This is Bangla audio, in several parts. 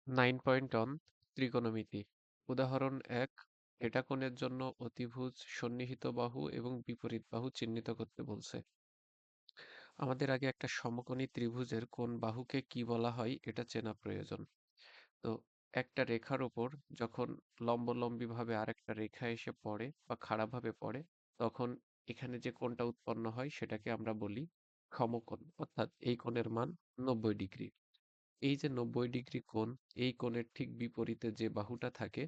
9.1 ত্রিকোণমিতি। উদাহরণ 1, থিটা কোণের জন্য অতিভুজ, সন্নিহিত বাহু এবং বিপরীত বাহু চিহ্নিত করতে বলছে। আমাদের আগে একটা সমকোণী ত্রিভুজের কোন বাহুকে কি বলা হয় এটা চেনা প্রয়োজন। তো একটা রেখার উপর যখন লম্বলম্বীভাবে আরেকটা রেখা এসে পড়ে বা খাড়াভাবে পড়ে, তখন এখানে যে কোণটা উৎপন্ন হয় সেটাকে আমরা বলি সমকোণ, অর্থাৎ এই কোণের মান 90 ডিগ্রি। এই যে 90 ডিগ্রি কোণ, এই কোণের ঠিক বিপরীতে যে বাহুটা থাকে,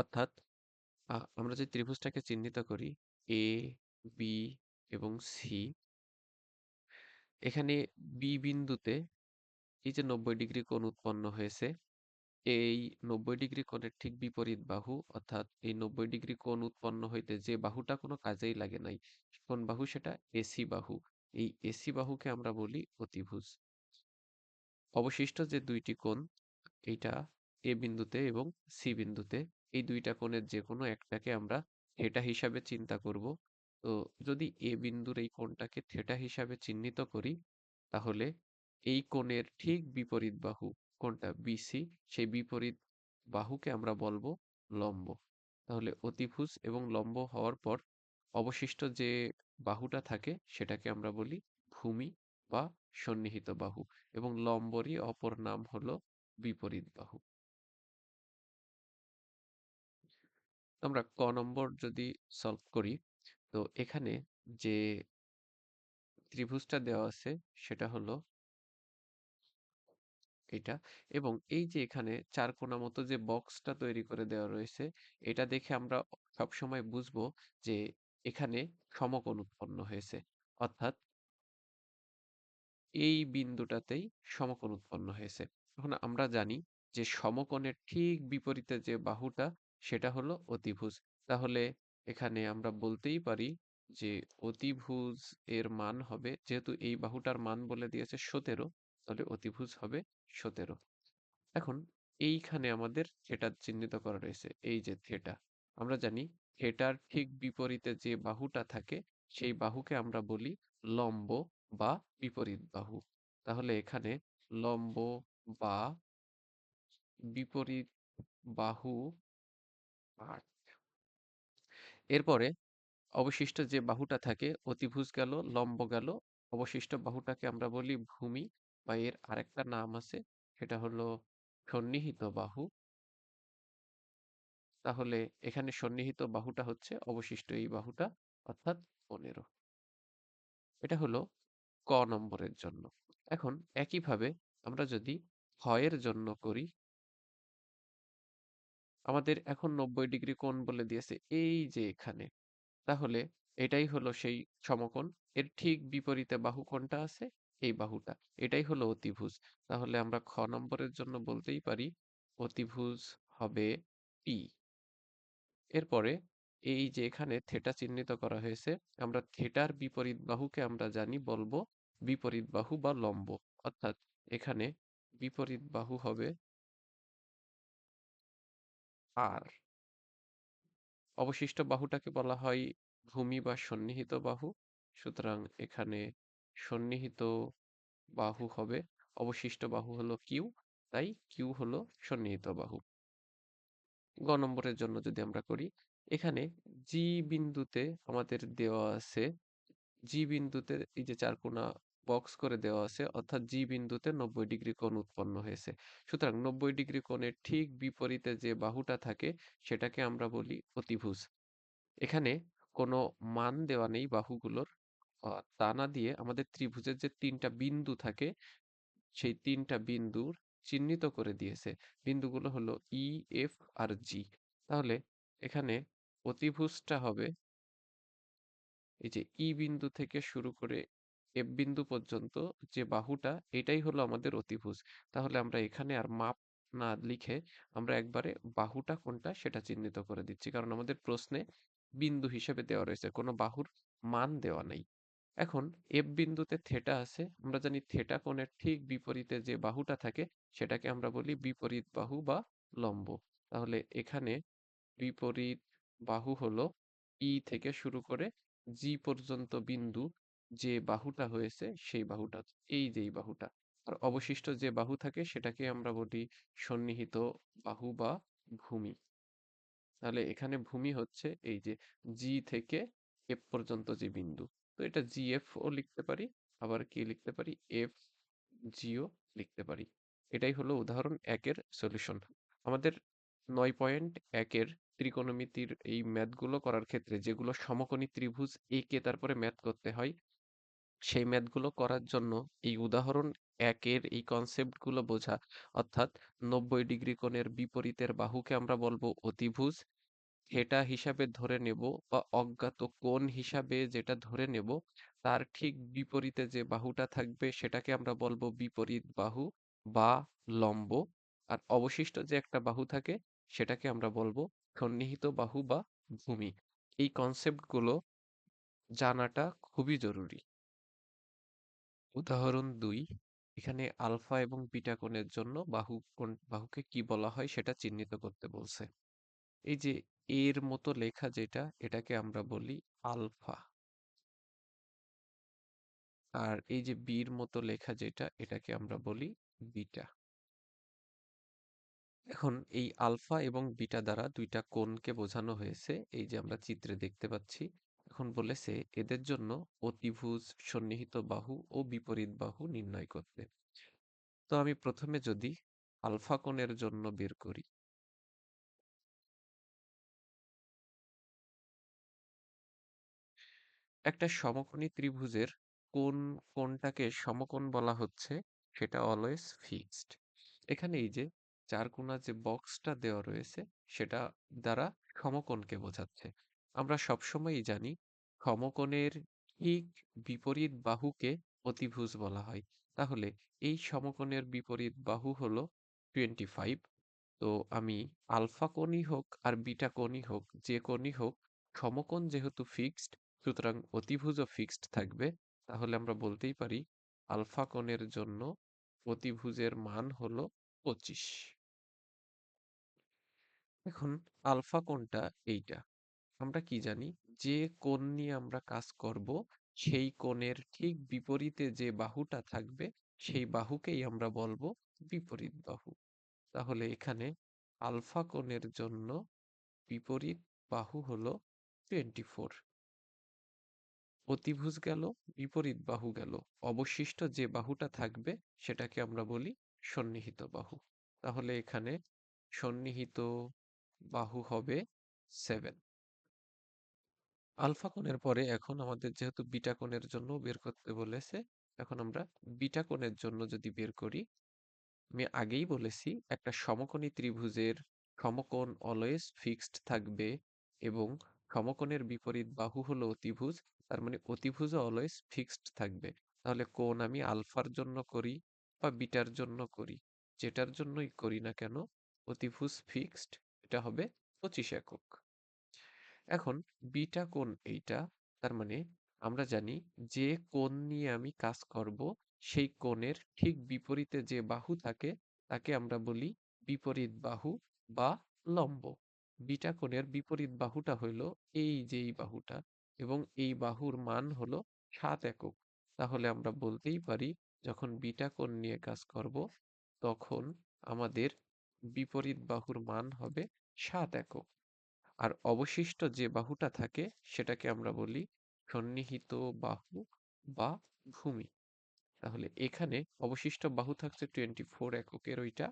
অর্থাৎ আমরা যে ত্রিভুজটাকে চিহ্নিত করি এ, বি এবং সি, এখানে বি বিন্দুতে এই যে 90 ডিগ্রি কোণ উৎপন্ন হয়েছে, এই 90 ডিগ্রি কোণের ঠিক বিপরীত বাহু, অর্থাৎ এই 90 ডিগ্রি কোণ উৎপন্ন হইতে যে বাহুটা কোনো কাজেই লাগে নাই, কোন বাহু সেটা? এসি বাহু। এই এসি বাহুকে আমরা বলি অতিভুজ। অবশিষ্ট যে দুইটি কোণ, এইটা এ বিন্দুতে এবং সি বিন্দুতে, এই দুইটা কোণের যে কোনো একটাকে আমরা থেটা হিসাবে চিন্তা করব। তো যদি এ বিন্দুর এই কোণটাকে থেটা হিসাবে চিহ্নিত করি, তাহলে এই কোণের ঠিক বিপরীত বাহু কোনটা? বিসি, সেই বিপরীত বাহুকে আমরা বলবো লম্ব। তাহলে অতিভুজ এবং লম্ব হওয়ার পর অবশিষ্ট যে বাহুটা থাকে সেটাকে আমরা বলি ভূমি বা সন্নিহিত বাহু, এবং লম্বরই অপর নাম হলো বিপরীত বাহু। আমরা ক নম্বর যদি সলভ করি, তো এখানে যে ত্রিভুজটা দেওয়া আছে সেটা হলো এটা, এবং এই যে এখানে চার কোণা মতো যে বক্সটা তৈরি করে দেওয়া রয়েছে, এটা দেখে আমরা সবসময় বুঝবো যে এখানে সমকোণ উৎপন্ন হয়েছে, অর্থাৎ এই বিন্দুটাতেই সমকোণ উৎপন্ন হয়েছে। এখন আমরা জানি যে সমকোণের ঠিক বিপরীতে যে বাহুটা সেটা হলো অতিভুজ। তাহলে এখানে আমরা বলতেই পারি যে অতিভুজ এর মান হবে, যেহেতু এই বাহুটার মান বলে দিয়েছে 17, তাহলে অতিভুজ হবে 17। এখন এইখানে আমাদের থেটা চিহ্নিত করা রয়েছে, এই যে থেটা। আমরা জানি থেটার ঠিক বিপরীতে যে বাহুটা থাকে সেই বাহুকে আমরা বলি লম্ব বা বিপরীত বাহু। তাহলে এখানে লম্ব বা বিপরীত বাহু 8। এরপরে অবশিষ্ট যে বাহুটা থাকে, অতিভুজ গেল, লম্ব গেল, অবশিষ্ট বাহুটাকে আমরা বলি ভূমি, বা এর আরেকটা নাম আছে, সেটা হলো সন্নিহিত বাহু। তাহলে এখানে সন্নিহিত বাহুটা হচ্ছে অবশিষ্ট এই বাহুটা, অর্থাৎ 15। এটা হলো ক নম্বরের জন্য। এখন একইভাবে আমরা যদি ক্ষয়ের জন্য করি, আমাদের এখন 90 ডিগ্রি কোণ বলে দিয়েছে এই যে এখানে। তাহলে এটাই হলো সেই সমকোণ, এর ঠিক বিপরীতে বাহু কোনটা আছে? এই বাহুটা। এটাই হলো অতিভুজ। তাহলে আমরা খ নম্বরের জন্য বলতেই পারি অতিভুজ হবে পি। এরপরে এই যে এখানে থেটা চিহ্নিত করা হয়েছে, আমরা থেটার বিপরীত বাহুকে আমরা জানি বলবো বিপরীত বাহু বা লম্ব, অর্থাৎ এখানে বিপরীত বাহু হবে আর। অবশিষ্ট বাহুটাকে বলা হয় ভূমি বা সন্নিহিত বাহু। সুতরাং এখানে সন্নিহিত বাহু হবে, অবশিষ্ট বাহু হলো কিউ, তাই কিউ হলো সন্নিহিত বাহু। গ নম্বরের জন্য যদি আমরা করি, এখানে জি বিন্দুতে আমাদের দেওয়া আছে, জি বিন্দুতে এই যে চারকোনা বক্স করে দেওয়া আছে, অর্থাৎ জি বিন্দুতে 90 ডিগ্রি কোণ উৎপন্ন হয়েছে। সুতরাং 90 ডিগ্রি কোণের ঠিক বিপরীতে যে বাহুটা থাকে সেটাকে আমরা বলি অতিভুজ। এখানে কোনো মান দেওয়া নেই বাহুগুলোর, তা না দিয়ে আমাদের ত্রিভুজের যে তিনটা বিন্দু থাকে সেই তিনটা বিন্দুর চিহ্নিত করে দিয়েছে। বিন্দুগুলো হলো ই, এফ আর জি। তাহলে এখানে অতিভুজটা হবে এই যে ই বিন্দু থেকে শুরু করে এফ বিন্দু পর্যন্ত যে বাহুটা, এটাই হলো আমাদের অতিভুজ। তাহলে আমরা এখানে আর মাপ না লিখে আমরা একবারে বাহুটা কোনটা সেটা চিহ্নিত করে দিচ্ছি, কারণ আমাদের প্রশ্নে বিন্দু হিসেবে দেওয়া রয়েছে, কোনো বাহুর মান দেওয়া নেই। এখন এফ বিন্দুতে থেটা আছে, আমরা জানি থেটা কোণের ঠিক বিপরীতে যে বাহুটা থাকে সেটাকে আমরা বলি বিপরীত বাহু বা লম্ব। তাহলে এখানে বিপরীত বাহু হলো ই থেকে শুরু করে জি পর্যন্ত বিন্দু, যে বাহুটা হয়েছে সেই বাহুটা, এই যে এই বাহুটা। আর অবশিষ্ট যে বাহু থাকে সেটাকে আমরা বলি সন্নিহিত বাহু বা ভূমি। তাহলে এখানে ভূমি হচ্ছে এই যে জি থেকে এফ পর্যন্ত যে বিন্দু, তো এটা জিএফ ও লিখতে পারি, আবার কি লিখতে পারি, এফ জিও লিখতে পারি। এটাই হলো উদাহরণ একের সলিউশন। আমাদের 9.1-এর ত্রিকোণমিতির এই ম্যাথগুলো করার ক্ষেত্রে যেগুলো সমকোণী ত্রিভুজ এঁকে তারপরে ম্যাথ করতে হয়, সেই ম্যাথগুলো করার জন্য এই উদাহরণ একের এই কনসেপ্টগুলো বোঝা, অর্থাৎ 90 ডিগ্রি কোণের বিপরীতের বাহুকে আমরা বলবো অতিভুজ, থিটা হিসাবে ধরে নেব বা অজ্ঞাত কোণ হিসাবে যেটা ধরে নেব, তার ঠিক বিপরীতে যে বাহুটা থাকবে সেটাকে আমরা বলবো বিপরীত বাহু বা লম্ব। আর অবশিষ্ট যে একটা বাহু থাকে সেটাকে আমরা বলবো সন্নিহিত বাহু বা ভূমি। এই কনসেপ্টগুলো জানাটা খুবই জরুরি। উদাহরণ 2, এখানে আলফা এবং বিটা কোণের জন্য বাহুকে কি বলা হয় সেটা চিহ্নিত করতে বলছে। এই যে এর মতো লেখা যেটা, এটাকে আমরা বলি আলফা। আর এই যে বির মতো লেখা যেটা, এটাকে আমরা বলি বিটা। এখন এই আলফা এবং বিটা দ্বারা দুইটা কোণকে বোঝানো হয়েছে, এই যে আমরা চিত্রে দেখতে পাচ্ছি। এখন বলেছে এদের জন্য অতিভুজ, সন্নিহিত বাহু ও বিপরীত বাহু নির্ণয় করতে। তো আমি প্রথমে যদি আলফা কোণের জন্য বের করি, একটা সমকোণী ত্রিভুজের কোন কোণটাকে সমকোণ বলা হচ্ছে সেটা অলওয়েজ ফিক্সড। এখানে এই যে চারকোণা যে বক্সটা দেওয়া রয়েছে সেটা দ্বারা সমকোণকে বোঝাচ্ছে। আমরা সবসময়ই জানি সমকোণের ঠিক বিপরীত বাহুকে অতিভুজ বলা হয়। তাহলে এই সমকোণের বিপরীত বাহু হলো 25। তো আমি আলফা কোণই হোক আর বিটা কোণই হোক, যে কোণই হোক, সমকোণ যেহেতু ফিক্সড, সুতরাং অতিভুজও ফিক্সড থাকবে। তাহলে আমরা বলতেই পারি আলফা কোণের জন্য অতিভুজের মান হলো 25। এখন আলফা কোণটা এইটা। আমরা কি জানি, যে কোণ নিয়ে আমরা কাজ করব সেই কোণের ঠিক বিপরীতে যে বাহুটা থাকবে সেই বাহুকেই আমরা বলবো বিপরীত বাহু। তাহলে এখানে আলফা কোণের জন্য বিপরীত বাহু হলো 24। অতিভুজ গেল, বিপরীত বাহু গেল, অবশিষ্ট যে বাহুটা থাকবে সেটাকে আমরা বলি সন্নিহিত বাহু। তাহলে এখানে সন্নিহিত বাহু হবে 7। আলফা কোণের পরে এখন আমাদের যেহেতু বিটা কোণের জন্য বের করতে বলেছে, এখন আমরা বিটা কোণের জন্য যদি বের করি, আমি আগেই বলেছি একটা সমকোণী ত্রিভুজের সমকোণ অলওয়েজ ফিক্সড থাকবে এবং সমকোণের বিপরীত বাহু হলো অতিভুজ, তার মানে অতিভুজও অলওয়েজ ফিক্সড থাকবে। তাহলে কোণ আমি আলফার জন্য করি বা বিটার জন্য করি, যেটার জন্যই করি না কেন, অতিভুজ ফিক্সড, এটা হবে 25 একক। এখন বিটা কোণ এইটা, তার মানে আমরা জানি যে কোণ নিয়ে আমি কাজ করব সেই কোণের ঠিক বিপরীতে যে বাহু থাকে তাকে আমরা বলি বিপরীত বাহু বা লম্ব। বিটা কোণের বিপরীত বাহুটা হইল এই যে এই বাহুটা, এবং এই বাহুর মান হলো 7 একক। তাহলে আমরা বলতেই পারি যখন বিটা কোণ নিয়ে কাজ করব তখন আমাদের বিপরীত বাহুর মান হবে 7 একক। আর অবশিষ্ট যে বাহুটা থাকে সেটাকে আমরা বলি সন্নিহিত বাহু বা ভূমি। তাহলে এখানে অবশিষ্ট বাহু থাকছে 24 এককের ওইটা,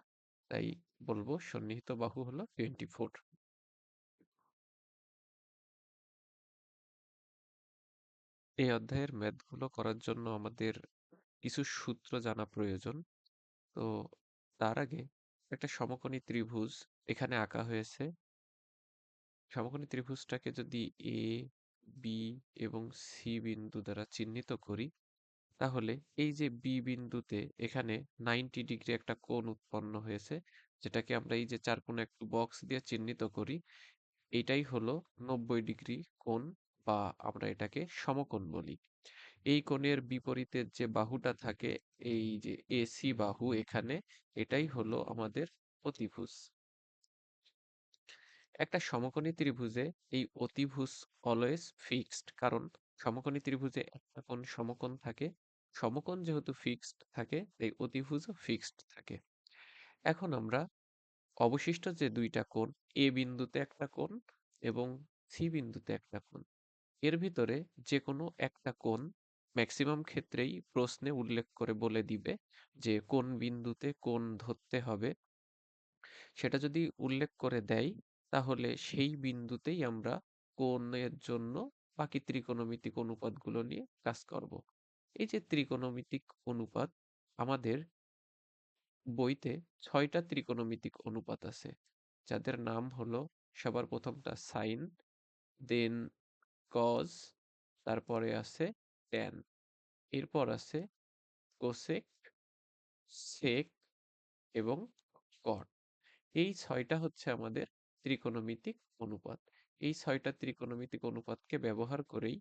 তাই বলবো সন্নিহিত বাহু হলো 24। এই অধ্যায়ের ম্যাথগুলো করার জন্য আমাদের কিছু সূত্র জানা প্রয়োজন। তো তার আগে একটা সমকোণী ত্রিভুজ এখানে আঁকা হয়েছে। সমকোণী ত্রিভুজটাকে যদি এ, বি এবং সি বিন্দু দ্বারা চিহ্নিত করি, তাহলে এই যে বি বিন্দুতে এখানে 90 ডিগ্রি একটা কোণ উৎপন্ন হয়েছে, যেটাকে আমরা এই যে চারকোণা একটু বক্স দিয়ে চিহ্নিত করি, এটাই হলো 90 ডিগ্রি কোণ, বা আমরা এটাকে সমকোণ বলি। এই কোণের বিপরীতে যে বাহুটা থাকে, এই যে এসি বাহু এখানে, এটাই হলো আমাদের অতিভুজ। একটা সমকোণী ত্রিভুজে এই অতিভুজ অলওয়েজ ফিক্সড, কারণ সমকোণী ত্রিভুজে একটা কোণ সমকোণ থাকে, সমকোণ যেহেতু ফিক্সড থাকে তাই অতিভুজও ফিক্সড থাকে। এখন আমরা অবশিষ্ট যে দুইটা কোণ, এ বিন্দুতে একটা কোণ এবং সি বিন্দুতে একটা কোণ, এর ভিতরে যে কোনো একটা কোণ ম্যাক্সিমাম ক্ষেত্রেই প্রশ্নে উল্লেখ করে বলে দিবে যে কোন বিন্দুতে কোণ ধরতে হবে। সেটা যদি উল্লেখ করে দেয় তাহলে সেই বিন্দুতেই আমরা কোণের জন্য বাকি ত্রিকোণমিতিক অনুপাতগুলো নিয়ে কাজ করব। এই যে ত্রিকোণমিতিক অনুপাত, আমাদের বইতে ৬টা ত্রিকোণমিতিক অনুপাত আছে, যাদের নাম হলো সবার প্রথমটা সাইন, দেন কজ, তারপরে আছে ট্যান, এরপর আছে কোসেক, সেক এবং কট। এই ৬টা হচ্ছে আমাদের ত্রিকোণমিতিক অনুপাত। এই ৬টা ত্রিকোণমিতিক অনুপাতকে ব্যবহার করেই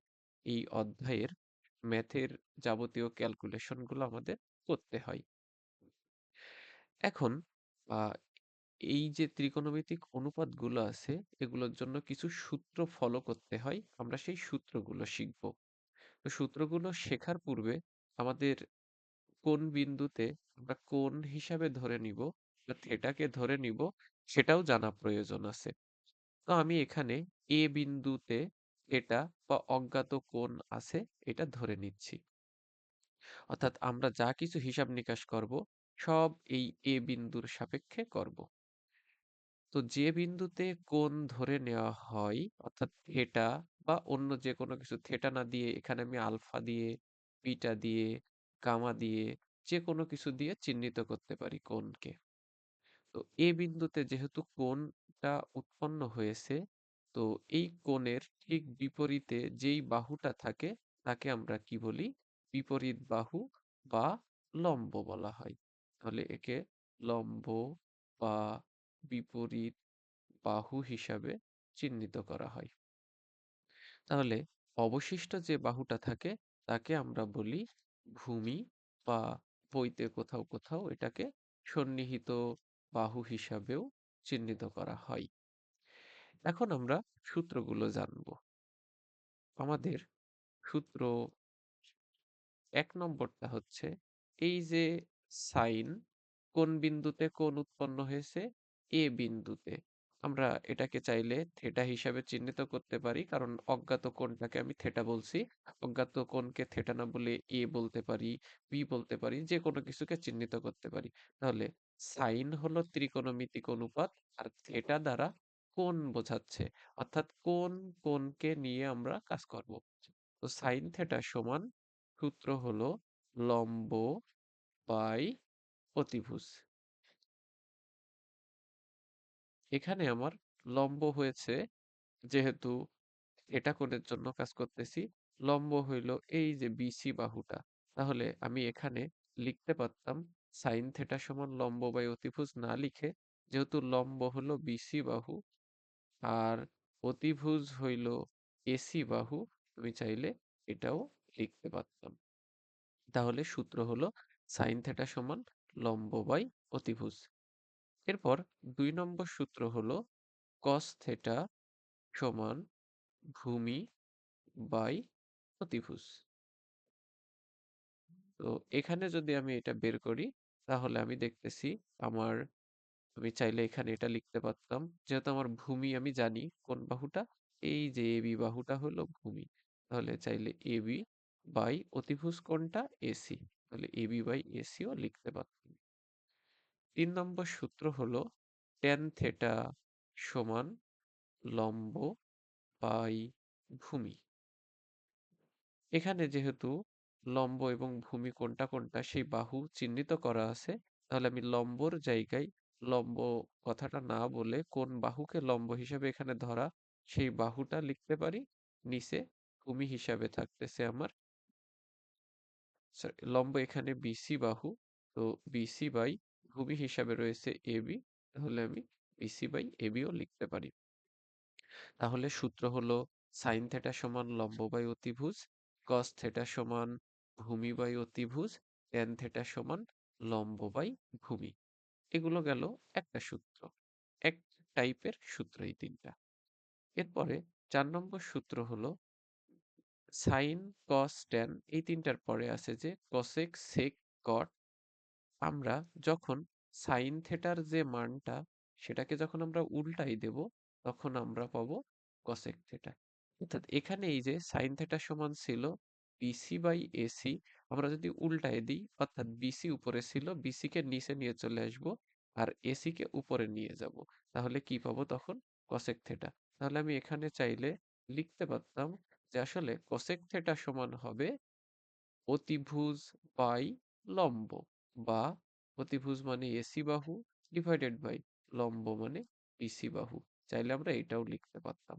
এই অধ্যায়ের ম্যাথের যাবতীয় ক্যালকুলেশনগুলো আমাদের করতে হয়। এখন এই যে ত্রিকোণমিতিক অনুপাতগুলো আছে এগুলোর জন্য কিছু সূত্র ফলো করতে হয়, আমরা সেই সূত্রগুলো শিখব। তো সূত্রগুলো শেখার পূর্বে আমাদের কোন বিন্দুতে আমরা কোণ হিসাবে ধরে নিব বা থেটাকে ধরে নিব সেটাও জানা প্রয়োজন আছে। তো আমি এখানে এ বিন্দুতে থেটা বা অজ্ঞাত কোণ আছে এটা ধরে নিচ্ছি। অর্থাৎ আমরা যা কিছু হিসাব নিকাশ করব সব এই এ বিন্দুর সাপেক্ষে করব। তো যে বিন্দুতে কোণ ধরে নেওয়া হয় অর্থাৎ থেটা বা অন্য যে কোনো কিছু, থেটা না দিয়ে এখানে আমি আলফা দিয়ে, বিটা দিয়ে, গামা দিয়ে যে কোনো কিছু দিয়ে চিহ্নিত করতে পারি কোণকে। তো এ বিন্দুতে যেহেতু কোণটা উৎপন্ন হয়েছে, তো এই কোণের ঠিক বিপরীতে যেই বাহুটা থাকে তাকে আমরা কি বলি? বিপরীত বাহু বা লম্ব বলা হয়। তাহলে একে লম্ব বা বিপরীত বাহু হিসাবে চিহ্নিত করা হয়। তাহলে অবশিষ্ট যে বাহুটা থাকে তাকে আমরা বলি ভূমি, বা বইতে কোথাও কোথাও এটাকে সন্নিহিত বাহু হিসাবেও চিহ্নিত করা হয়। এখন আমরা সূত্রগুলো জানব। আমাদের সূত্র ১ নম্বরটা হচ্ছে এই যে সাইন, কোন বিন্দুতে কোণ উৎপন্ন হয়েছে? এ বিন্দুতে। আমরা এটাকে চাইলে থেটা হিসাবে চিহ্নিত করতে পারি, কারণ অজ্ঞাত কোণটাকে আমি থেটা বলছি। অজ্ঞাত কোণকে থেটা না বলে এ বলতে পারি, বি বলতে পারি, যে কোনো কিছুকে চিহ্নিত করতে পারি। তাহলে সাইন হলো ত্রিকোণমিতিক অনুপাত আর থেটা দ্বারা কোণ বোঝাচ্ছে, অর্থাৎ কোন কোণকে নিয়ে আমরা কাজ করব। তো সাইন থেটা সমান সূত্র হলো লম্ব বাই অতিভুজ। এখানে আমার লম্ব হয়েছে, যেহেতু এটা কোণের জন্য কাজ করতেছি, লম্ব হইল এই যে বিসি বাহুটা। তাহলে আমি এখানে লিখতে পারতাম সাইন থেটা সমান লম্ব বাই অতিভুজ না লিখে, যেহেতু লম্ব হলো বিসি বাহু আর অতিভুজ হইল এসি বাহু, আমি চাইলে এটাও লিখতে পারতাম। তাহলে সূত্র হলো সাইন থেটা সমান লম্ব বাই অতিভুজ। এরপর ২ নম্বর সূত্র হলো কস থেটা সমান ভূমি বাই অতিভুজ। তো এখানে যদি আমি এটা বের করি তাহলে আমি দেখতেছি আমার, আমি চাইলে এখানে এটা লিখতে পারতাম, যেহেতু আমার ভূমি আমি জানি কোন বাহুটা, এই যে এবি বাহুটা হলো ভূমি, তাহলে চাইলে এবি বাই অতিভুজ কোণটা এসি, তাহলে এবি বাই এসিও লিখতে পারতাম। ৩ নম্বর সূত্র হলো ট্যান থেটা সমান লম্ব বাই ভূমি। এখানে যেহেতু লম্ব এবং ভূমি কোনটা কোনটা সেই বাহু চিহ্নিত করা আছে, তাহলে আমি লম্বর জায়গায় লম্ব কথাটা না বলে কোন বাহুকে লম্ব হিসাবে এখানে ধরা সেই বাহুটা লিখতে পারি। নিচে ভূমি হিসাবে থাকতেছে আমার, লম্ব এখানে বিসি বাহু, তো বিসি বাই ভূমি হিসাবে রয়েছে এবি, তাহলে আমি বিসি বাই এবিও লিখতে পারি। তাহলে সূত্র হলো সাইন থেটা সমান লম্ব বাই অতিভুজ, কস থেটা সমান ভূমি বাই অতিভুজ, ট্যান থেটা সমান লম্ব বাই ভূমি। এগুলো গেল একটা সূত্র, এক টাইপের সূত্র এই তিনটা। এরপরে ৪ নম্বর সূত্র হলো সাইন, কস, ট্যান এই তিনটার পরে আছে যে কসেক, সেক, কট। আমরা যখন সাইন থেটার যে মানটা সেটাকে যখন আমরা উল্টাই দেব তখন আমরা পাবো কসেক থেটা। অর্থাৎ এখানে এই যে সাইন থেটা সমান ছিল বিসি বাই এসি, আমরা যদি উল্টায় দিই অর্থাৎ বিসি উপরে ছিল, বিসি কে নিচে নিয়ে চলে আসবো আর এসি কে উপরে নিয়ে যাব, তাহলে কি পাবো তখন? Cosec theta. তাহলে আমি এখানে চাইলে লিখতে পারতাম যে আসলে কসেক থেটা সমান হবে অতিভুজ বাই লম্ব, বা অতিভুজ মানে এসি বাহু ডিভাইডেড বাই লম্ব মানে বিসি বাহু। চাইলে আমরা এটাও লিখতে পারতাম।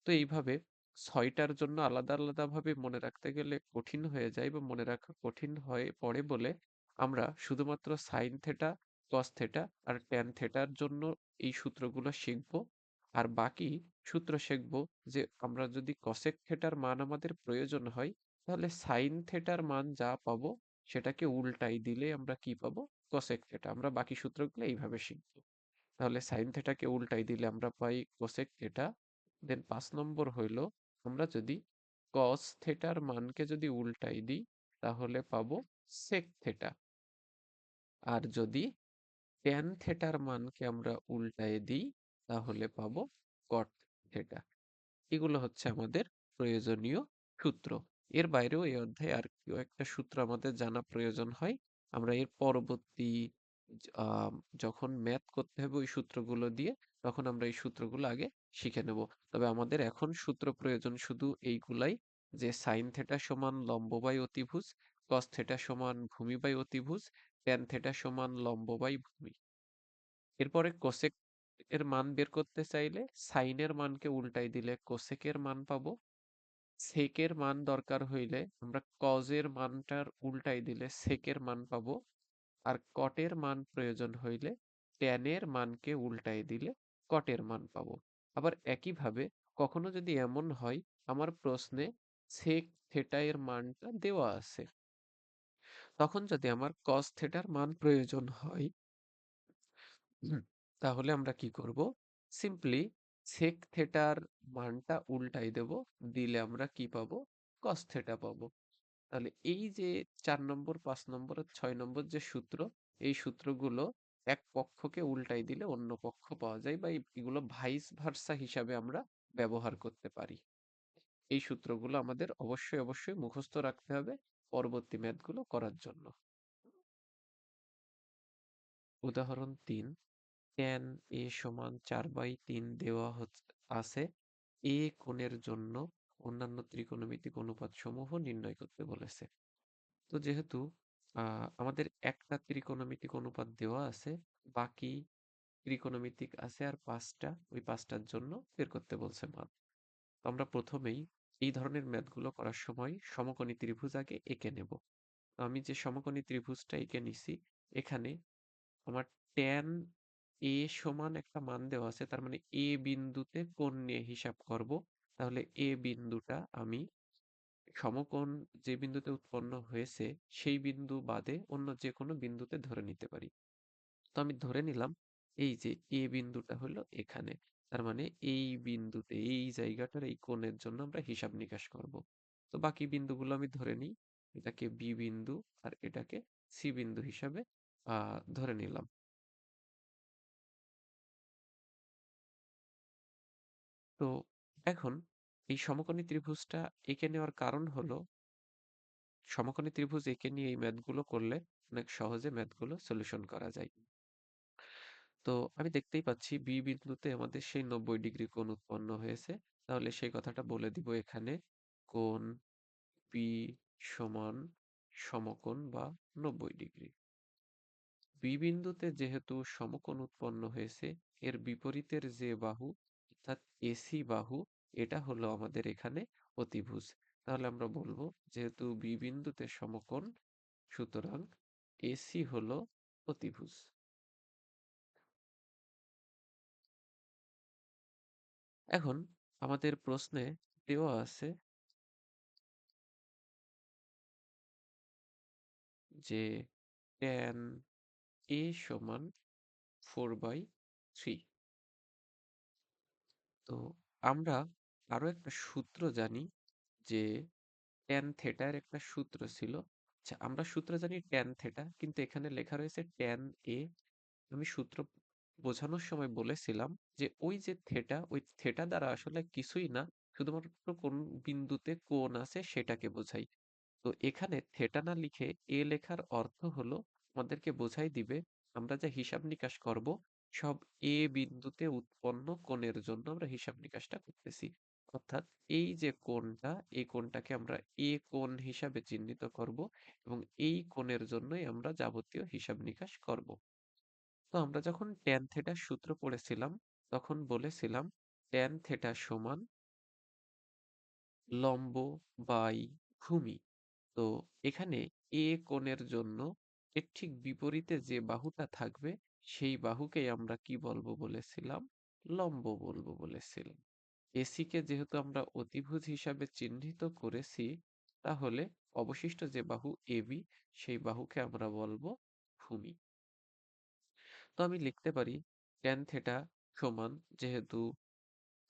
তো এইভাবে ছয়টার জন্য আলাদা আলাদা ভাবে মনে রাখতে গেলে কঠিন হয়ে যায় বা মনে রাখা কঠিন হয়ে পড়ে বলে আমরা শুধুমাত্র সাইন থেটা, কস থেটা আর ট্যান থেটার জন্য এই সূত্রগুলো শিখব। আর বাকি সূত্র শিখব যে আমরা যদি কসেক থেটার মান আমাদের প্রয়োজন হয় তাহলে সাইন থেটার মান যা পাবো সেটাকে উল্টাই দিলে আমরা কি পাবো? Cosec theta. আমরা বাকি সূত্রগুলো এইভাবে শিখবো। তাহলে সাইন থেটাকে উল্টাই দিলে আমরা পাই কোসেক থেটা। দেন 5 নম্বর হইলো আমরা যদি কস থেটার মানকে যদি উল্টাই দিই তাহলে পাবো সেক থেটা। আর যদি ট্যান থেটার মানকে আমরা উল্টায় দিই তাহলে পাবো কট থেটা। এগুলো হচ্ছে আমাদের প্রয়োজনীয় সূত্র। এর বাইরেও এই অধ্যায়ে আর কয়েকটা সূত্র আমাদের জানা প্রয়োজন হয়। আমরা এর পরবর্তী আহ, যখন ম্যাথ করতে হবে ওই সূত্রগুলো দিয়ে তখন আমরা এই সূত্রগুলো আগে শিখে নেব। তবে আমাদের এখন সূত্র প্রয়োজন শুধু এইগুলাই, যে সাইন থেটা সমান লম্ব বাই অতিভুজ, কস থেটা সমান ভূমি বাই অতিভুজ, ট্যান থেটা সমান লম্ব বাই ভূমি। এরপরে কোসেক এর মান বের করতে চাইলে সাইনের মানকে উল্টাই দিলে কোসেকের মান পাবো। সেকের মান দরকার হইলে আমরা কজের মানটার উল্টাই দিলে সেকের মান পাবো। আর কটের মান প্রয়োজন হইলে ট্যানের মানকে উল্টাই দিলে কটের মান পাবো। আবার একইভাবে কখনো যদি এমন হয় আমার প্রশ্নে সেক থেটা এর মানটা দেওয়া আছে, তখন যদি আমার কস থেটার মান প্রয়োজন হয় হুম, তাহলে আমরা কি করব? সিম্পলি সেক থেটার মানটা উল্টাই দেব, দিলে আমরা কি পাবো? কস থেটা পাবো। তাহলে এই যে 4 নম্বর, 5 নম্বর আর 6 নম্বর যে সূত্র, এই সূত্রগুলো এক পক্ষকে উল্টাই দিলে অন্য পক্ষ পাওয়া যায়, বা এগুলো ভাইস ভার্সা হিসাবে আমরা ব্যবহার করতে পারি। এই সূত্রগুলো আমাদের অবশ্যই অবশ্যই মুখস্থ রাখতে হবে পরবর্তী ম্যাথগুলো করার জন্য। উদাহরণ 3, ট্যান এ সমান 4/3 দেওয়া আছে। এ কোণের জন্য অন্যান্য ত্রিকোণমিতিক অনুপাত সমূহ নির্ণয় করতে বলেছে। তো যেহেতু আমাদের একটা ত্রিকোণমিতিক অনুপাত দেওয়া আছে, বাকি ত্রিকোণমিতিক আছে আর 5টা, ওই 5টার জন্য বের করতে বলছে মান। তো আমরা প্রথমেই এই ধরনের ম্যাথগুলো করার সময় সমকোণী ত্রিভুজ আগে এঁকে নেব। তো আমি যে সমকোণী ত্রিভুজটা এঁকে নিছি, এখানে আমার ট্যান এ সমান একটা মান দেওয়া আছে, তার মানে এ বিন্দুতে কোণ নিয়ে হিসাব করব। তাহলে এ বিন্দুটা আমি সমকোণ যে বিন্দুতে উৎপন্ন হয়েছে সেই বিন্দু বাদে অন্য যে কোনো বিন্দুতে ধরে নিতে পারি। তো আমি ধরে নিলাম এই যে এ বিন্দুটা হলো এখানে, তার মানে এই বিন্দুতে এই জায়গাটার এই কোণের জন্য আমরা হিসাব নিকাশ করব। তো বাকি বিন্দুগুলো আমি ধরে নিই, এটাকে বি বিন্দু আর এটাকে সি বিন্দু হিসাবে ধরে নিলাম। তো এখন এই সমকোণী ত্রিভুজটা এঁকে নেওয়ার কারণ হলো সমকোণী ত্রিভুজ এঁকে নিয়ে এই ম্যাথগুলো করলে অনেক সহজে ম্যাথগুলো সলিউশন করা যায়। তো আমি দেখতেই পাচ্ছি বি বিন্দুতে আমাদের সেই 90 ডিগ্রি কোণ উৎপন্ন হয়েছে। তাহলে সেই কথাটা বলে দিব এখানে, কোণ পি সমান সমকোণ বা 90 ডিগ্রি। বি বিন্দুতে যেহেতু সমকোণ উৎপন্ন হয়েছে, এর বিপরীতের যে বাহু অর্থাৎ এসি বাহু, এটা হলো আমাদের এখানে অতিভুজ। তাহলে আমরা বলবো যেহেতু বি বিন্দুতে সমকোণ, সুতরাং এসি হলো অতিভুজ। এখন আমাদের প্রশ্নে দেওয়া আছে যে ট্যান এ সমান 4/3। তো আমরা আরো একটা সূত্র জানি যে ট্যান থেটার একটা সূত্র ছিল। আচ্ছা, আমরা সূত্র জানি ট্যান থেটা, কিন্তু এখানে লেখা রয়েছে ট্যান এ। আমি সূত্র বোঝানোর সময় বলেছিলাম যে ওই যে থেটা, ওই থেটা দ্বারা আসলে কিছুই না, শুধুমাত্র কোন বিন্দুতে কোণ আছে সেটাকে বোঝাই। তো এখানে থেটা না লিখে এ লেখার অর্থ হলো আমাদেরকে বোঝাই দিবে আমরা যা হিসাব নিকাশ করব সব এ বিন্দুতে উৎপন্ন কোণের জন্য আমরা হিসাব নিকাশটা করতেছি। অর্থাৎ এই যে কোণটা, এই কোণটাকে আমরা এ কোণ হিসাবে চিহ্নিত করব এবং এই কোণের জন্যই আমরা যাবতীয় হিসাব নিকাশ করব। তো আমরা যখন ট্যান থেটার সূত্র পড়েছিলাম তখন বলেছিলাম ট্যান থেটা সমান লম্ব বাই ভূমি। তো এখানে এ কোণের জন্য এর ঠিক বিপরীতে যে বাহুটা থাকবে সেই বাহুকেই আমরা কি বলবো বলেছিলাম, লম্ব বলবো বলেছিলাম। এসি কে যেহেতু আমরা অতিভুজ হিসাবে চিহ্নিত করেছি, তাহলে অবশিষ্ট যে বাহু এবি সেই বাহুকে আমরা বলবো ভূমি। তো আমি লিখতে পারি ট্যান থেটা সমান, যেহেতু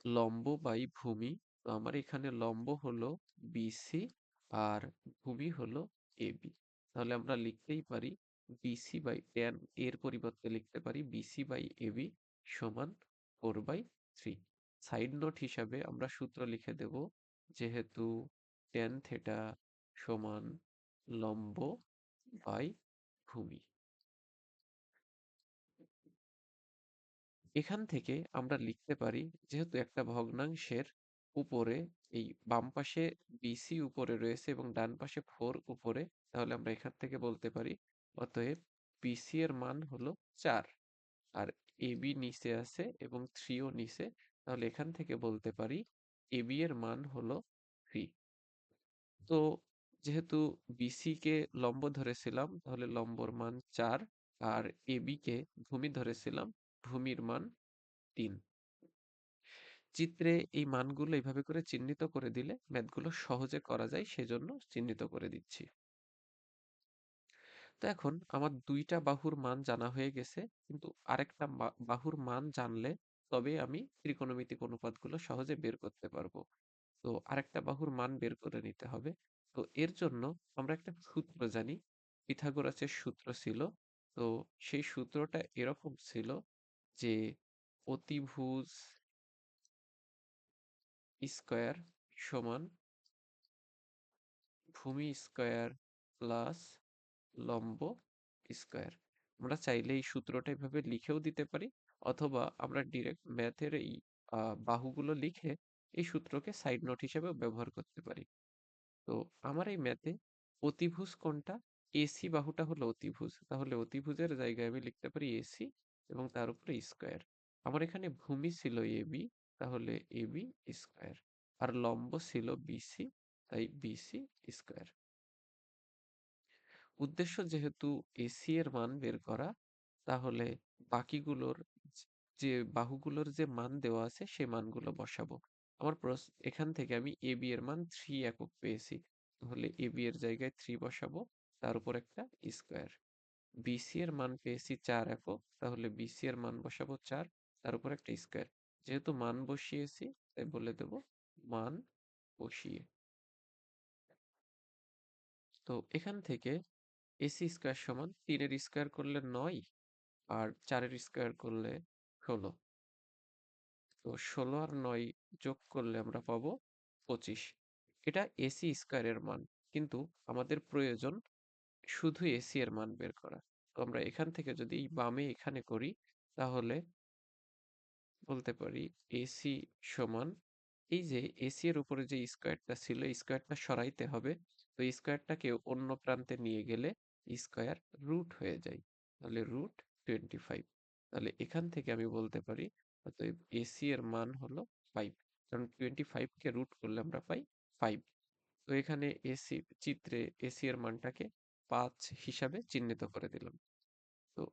লম্ব বাই ভূমি, তো আমার এখানে লম্ব হলো বিসি আর ভূমি হলো এবি। তাহলে আমরা লিখতেই পারি বিসি বাই ট্যান এর পরিবর্তে লিখতে পারি বিসি বাই এবি সমান 4/3। সাইড নোট হিসাবে আমরা সূত্র লিখে দেব, যেহেতু ট্যান থেটা সমান লম্ব বাই ভূমি। এখান থেকে আমরা লিখতে পারি, যেহেতু একটা ভগ্নাংশের উপরে এই বাম পাশে বিসি উপরে রয়েছে এবং ডান পাশে 4 উপরে, তাহলে আমরা এখান থেকে বলতে পারি অতএব বিসি এর মান হলো 4 আর এবি নিচে আছে এবং 3ও নিচে, তাহলে এখান থেকে বলতে পারি এবি এর মান হলো 3। তো যেহেতু বিসি কে লম্ব ধরেছিলাম তাহলে লম্বর মান 4 আর এবি কে ভূমি ধরেছিলাম, ভূমির মান 3। চিত্রে এই মানগুলো এইভাবে করে চিহ্নিত করে দিলে ম্যাথগুলো সহজে করা যায়, সেজন্য চিহ্নিত করে দিচ্ছি। তো এখন আমার দুইটা বাহুর মান জানা হয়ে গেছে, কিন্তু আরেকটা বাহুর মান জানলে তবে আমি ত্রিকোণমিতিক অনুপাতগুলো সহজে বের করতে পারবো। তো আরেকটা বাহুর মান বের করে নিতে হবে। তো এর জন্য আমরা একটা সূত্র জানি, পিথাগোরাসের সূত্র ছিল। তো সেই সূত্রটা এরকম ছিল যে অতিভুজ স্কয়ার সমান ভূমি স্কয়ার প্লাস লম্ব স্কয়ার। আমরা চাইলে এই সূত্রটা এভাবে লিখেও দিতে পারি, অথবা আমরা ডিরেক্ট ম্যাথের এই বাহুগুলো লিখে এই সূত্রকে সাইড নোট হিসেবেও ব্যবহার করতে পারি। তো আমার এই ম্যাথে অতিভুজ কোনটা, এসি বাহুটা হলো অতিভুজ, তাহলে অতিভুজের জায়গায় আমি লিখতে পারি এসি এবং তার উপরে স্কয়ার। আমার এখানে ভূমি ছিল এবি, তাহলে এবি স্কয়ার, আর লম্ব ছিল বিসি, তাই বিসি স্কয়ার। উদ্দেশ্য যেহেতু এসি এর মান বের করা, তাহলে বাকিগুলোর যে বাহুগুলোর যে মান দেওয়া আছে সে মানগুলো বসাবো। আমার এখান থেকে আমি এবি এর মান 3 একক পেয়েছি, তাহলে এবি এর জায়গায় 3 বসাবো, তার উপর একটা স্কয়ার। বিসি এর মান পেয়েছি 4 একক, তাহলে বিসি এর মান বসাবো 4, তার উপর একটা স্কয়ার। যেহেতু মান বসিয়েছি তাই বলে দেব মান বসিয়ে। তো এখান থেকে এসি স্কয়ার সমান 3 এর স্কয়ার করলে 9 আর 4 এর স্কয়ার করলে 16। তো 16 আর 9 যোগ করলে আমরা পাবো 25। এটা এসি স্কয়ারের মান, কিন্তু আমাদের প্রয়োজন শুধু এসি এর মান বের করা। তো আমরা এখান থেকে যদি এই বামে এখানে করি, তাহলে বলতে পারি এসি সমান, এই যে এসি এর উপরে যে স্কয়ারটা ছিল এই স্কয়ারটা সরাইতে হবে। তো স্কয়ারটাকে অন্য প্রান্তে নিয়ে গেলে স্কয়ার রুট হয়ে যায়, তাহলে রুট 25। তাহলে এখান থেকে আমি বলতে পারি অতএব এসি এর মান হলো 5, কারণ 25 কে রুট করলে আমরা পাই 5। তো এখানে এসি চিত্রে এসি এর মানটাকে 5 হিসাবে চিহ্নিত করে দিলাম। তো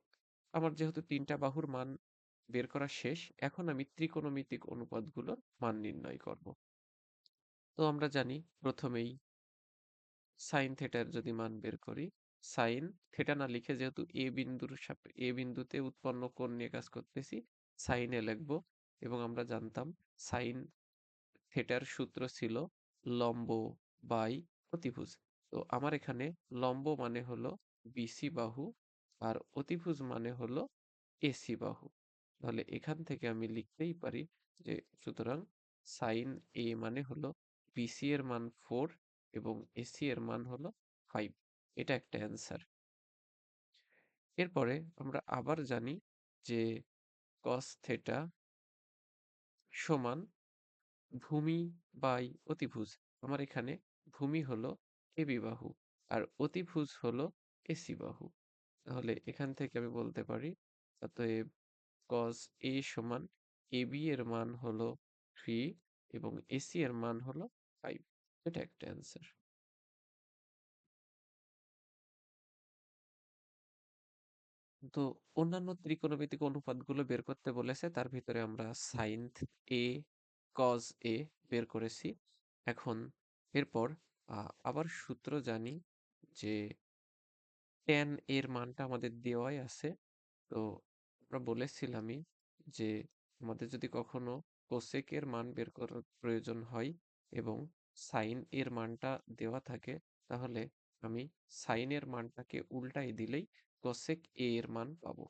আমার যেহেতু তিনটা বাহুর মান বের করা শেষ, এখন আমি ত্রিকোণমিতিক অনুপাতগুলোর মান নির্ণয় করব। তো আমরা জানি প্রথমেই সাইন থেটার যদি মান বের করি, সাইন থেটা না লিখে, যেহেতু এ বিন্দুতে উৎপন্ন কোণ নিয়ে কাজ করতেছি, সাইনে লিখব। এবং আমরা জানতাম সাইন থেটার সূত্র ছিল লম্ব বাই অতিভুজ। তো আমার এখানে লম্ব মানে হলো বিসি বাহু আর অতিভুজ মানে হলো এসি বাহু। তাহলে এখান থেকে আমি লিখতেই পারি যে সুতরাং সাইন এ মানে হলো বিসি এর মান 4 এবং এসি এর মান হলো 5। এটা একটা অ্যান্সার। এরপরে আমরা আবার জানি যে কস থেটা সমান ভূমি বাই অতিভুজ। আমার এখানে ভূমি হলো এবি বাহু আর অতিভুজ হলো এসি বাহু। তাহলে এখান থেকে আমি বলতে পারি অতএব cos A সমান AB এর মান হলো 3 এবং AC এর মান হলো 5। এটা একটা অ্যান্সার। তো অন্যান্য ত্রিকোণমিতিক অনুপাতগুলো বের করতে বলেছে, তার ভিতরে আমরা সাইন A cos A বের করেছি। এখন এরপর আবার সূত্র জানি যে tan এর মানটা আমাদের দেওয়াই আছে। তো আমরা বলেছিলামই যে আমাদের যদি কখনো কোসেক এর মান বের করার প্রয়োজন হয় এবং সাইন এর মানটা দেওয়া থাকে, তাহলে আমি সাইন এর মানটাকে উল্টাই দিলেই কোসেক এ এর মান পাবো।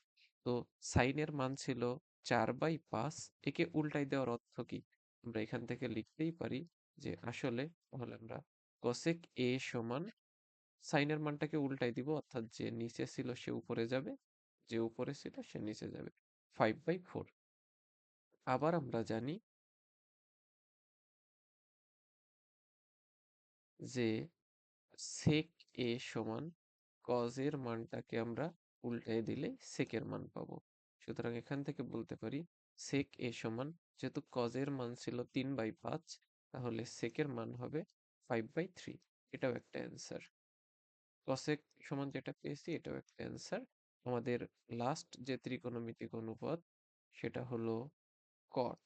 তো সাইন এর মান ছিল 4/5। একে উল্টাই দেওয়ার অর্থ কি? আমরা এখান থেকে লিখতেই পারি যে আসলে তাহলে আমরা কোসেক এ সমান সাইনের মানটাকে উল্টাই দিব, অর্থাৎ যে নিচে ছিল সে উপরে যাবে, যে উপরে ছিল সে নিচে যাবে। 5/4। আবার আমরা জানি যে sec a সমান cos এর মানটাকে আমরা উল্টাই দিলে sec এর মান পাবো। সুতরাং এখান থেকে বলতে পারি sec a সমান, যেহেতু cos এর মান ছিল 3/5, তাহলে sec এর মান হবে 5/3। এটাও একটা অ্যান্সার। cosec সমান যেটা পেয়েছি এটাও একটা অ্যান্সার। আমাদের লাস্ট যে ত্রিকোণমিতিক অনুপাত সেটা হলো cot।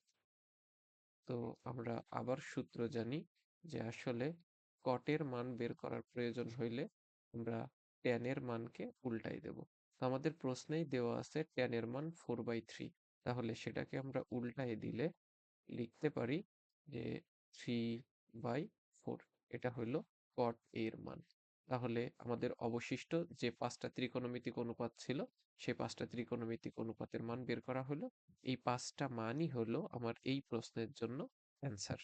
তো আমরা আবার সূত্র জানি যে আসলে cot এর মান বের করার প্রয়োজন হইলে আমরা tan এর মানকে উল্টাই দেব। তো আমাদের প্রশ্নেই দেওয়া আছে tan এর মান 4/3। তাহলে সেটাকে আমরা উল্টাই দিলে লিখতে পারি যে 3/4। এটা হইল cot এর মান। তাহলে আমাদের অবশিষ্ট যে 5টা ত্রিকোণমিতিক অনুপাত ছিল সেই 5টা ত্রিকোণমিতিক অনুপাতের মান বের করা হলো। এই 5টা মানই হলো আমার এই প্রশ্নের জন্য অ্যান্সার।